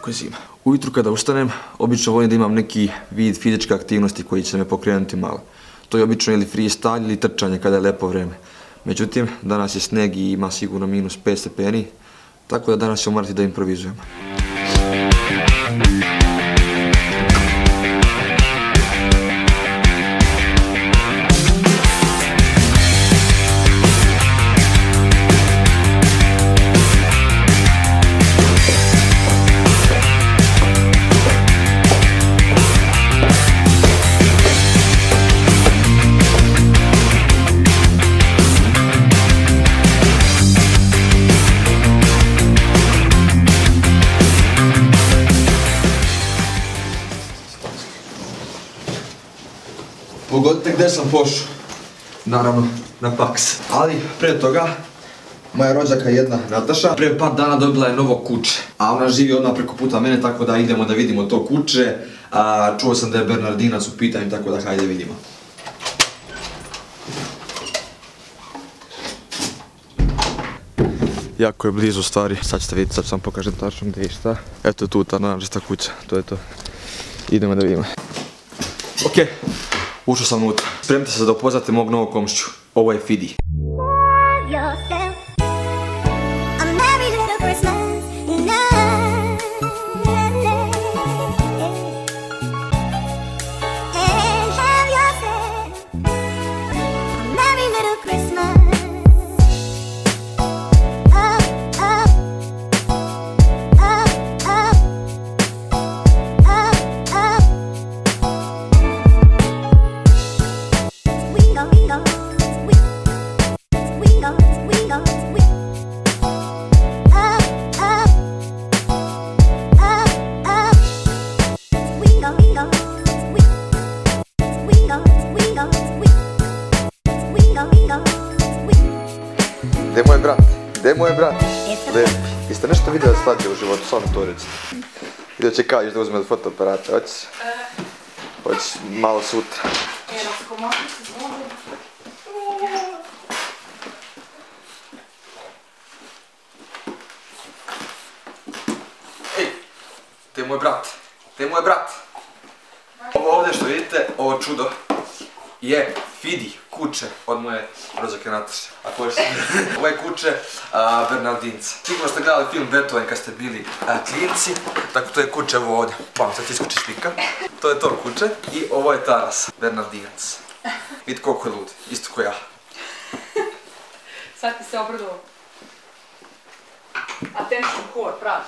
kako je zima. Ujutru kada ustanem, obično volim da imam neki vid fizičke aktivnosti koji će me pokrenuti malo. To je obično ili freestyle ili trčanje kada je lepo vreme. Međutim, danas je sneg i ima sigurno minus 5 stepeni, tako da danas ćemo morati da improvizujemo. Pogodite gdje sam pošao. Naravno, na faks. Ali, prije toga, moja rođaka jedna, Nataša, prije par dana dobila je novo kuće. A ona živi odmah preko puta mene, tako da idemo da vidimo to kuće. Čuo sam da je Bernardinac u pitanju, tako da hajde vidimo. Jako je blizu stvari, sad ćete vidjeti, sad ću vam pokažem tačno gdje i šta. Eto tu ta narančasta kuća, to je to. Idemo da vidimo. Okej. Ušao sam unutra. Spremite se da upoznate mog novog komšću. Ovo je Fidi. Gdje je moj brat? Gdje je moj brat? Lijepi. Jeste nešto vidjeli slađe u životu, samo to recite. Vidio će kažeš da uzme od fotoaparata, hoćeš? Hoćeš malo sutra. Ej, gdje je moj brat? Gdje je moj brat? Ovo ovdje što vidite, ovo čudo, je Fidi, kuće od moje rođake Nataše. Ovo je kuće Bernardinca. Sigurno ste gledali film Beethoven kad ste bili klinci, tako to je kuće ovo ovdje. Pa, sad ti iskuči špika. To je to kuće i ovo je taras, Bernardinac. Vidite koliko je lud, isto ko ja. Sad ti se obradovao. Attention core, pravi.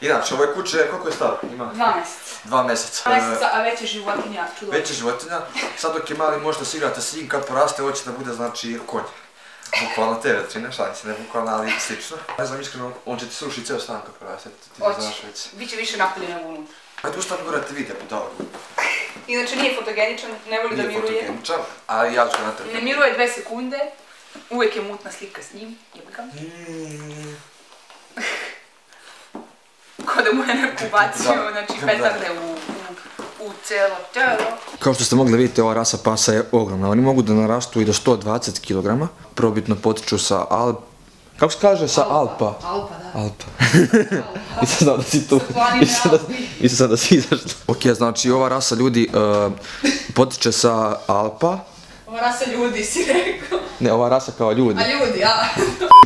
Inače, ovo je kuće, koliko je staro? Ima? 2 mjeseca. 2 mjeseca. 2 mjeseca, a već je životinja, čudo. Već je životinja. Sad dok je mali možda se igrate s njim, kad poraste hoće da bude znači konj. Bukvalno te vetrine, šalim se, ne bukvalno, ali slično. Ne znam iskreno, on će ti srušiti cijel stan kad poraste, ti ne znaš već. Biće više napolje nego unutra. Ajde ustani gledajte videa budalo. Inače nije fotogeničan, ne voli da miruje. Nije fotogeničan, ali ja ću ga natrpiti. Ne miruje 2 sekunde, uvijek je mutna slika s njim, jebika. Ko da mu je neko ubacio, znači petarde u cijelo tijelo. Kao što ste mogli vidjeti, ova rasa pasa je ogromna. Oni mogu da narastu i do 120 kg. Prvobitno potiču sa kako se kaže sa Alpa? Alpa, da. Alpa. Nisam znao da si tu. Nisam znao da si izašla. Ok, znači ova rasa ljudi potiče sa Alpa. Ova rasa ljudi si rekao. Ne, ova rasa kao ljudi. A ljudi, a?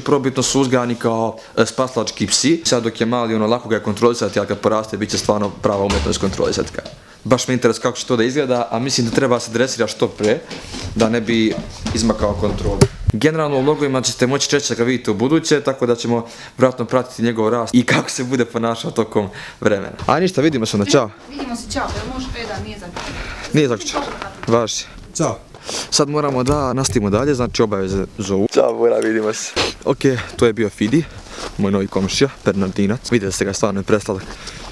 Prvobitno su uzgajani kao spaslački psi. Sad dok je mali, lako ga je kontrolisati, ali kad poraste, bit će stvarno prava umjetnost kontrolisati ga. Baš me interes kako će to da izgleda, a mislim da treba se dresira što pre, da ne bi izmakao kontrolu. Generalno u vlogovima ćete moći češće ga vidite u buduće, tako da ćemo vjerojatno pratiti njegov rast i kako se bude ponašao tokom vremena. A ništa, vidimo se onda, čao. Vidimo se, čao, jel može da nije zaključeno? Nije zaključeno, važi. Ćao. Sad moramo da nastavimo dalje, znači obaveze zovu. Ćao, Bora, vidimo se. Ok, to je bio Fidi, moj novi komšija, Bernardinac. Vidjeli ste ga, stvarno je prestanak.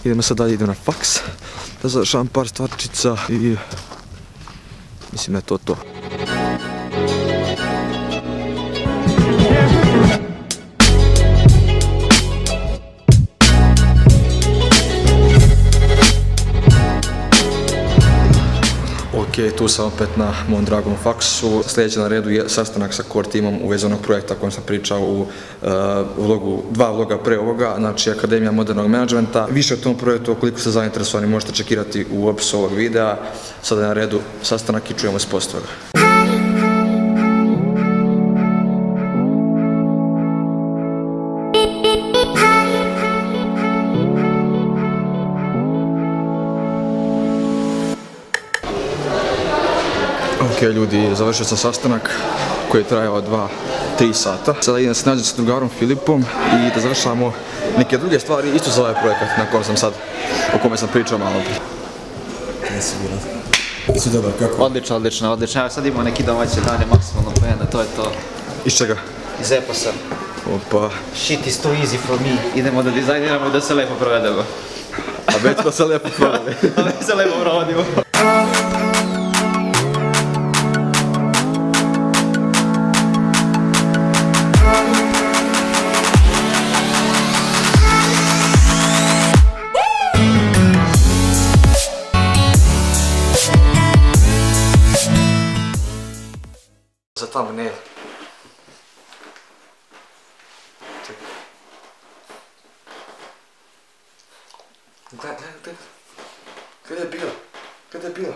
Idemo sad dalje, idem na faks, da završavam par stvarčica i mislim da je to to. Ok, Ok, tu sam opet na mom dragom faksu. Sljedeći na redu je sastanak sa core timom u vezi onog projekta o kojem sam pričao u dva vloga pre ovoga, znači Akademija modernog menadžmenta. Više o tom projektu, ukoliko ste zainteresovani, možete čekirati u opisu ovog videa. Sada je na redu sastanak i čujemo se poslije toga. Ok ljudi, završio sam sastanak koji je trajao 2-3 sata. Sada idem se nađem sa drugarom Filipom i da završamo neke druge stvari isto za ovaj projekat o kome sam pričao malo prije. Jesi bilo? Jesi dobar, kako? Odlično. Evo sad imamo neki domaće dane, maksimalno pojene, to je to. Iz čega? Iz Eposa. Opa. Shit is too easy for me. Idemo da dizajniramo i da se lepo provedemo. A već da se lepo provali. A već se lepo provodimo. Za thumbnail. Gledaj. Kada je bila?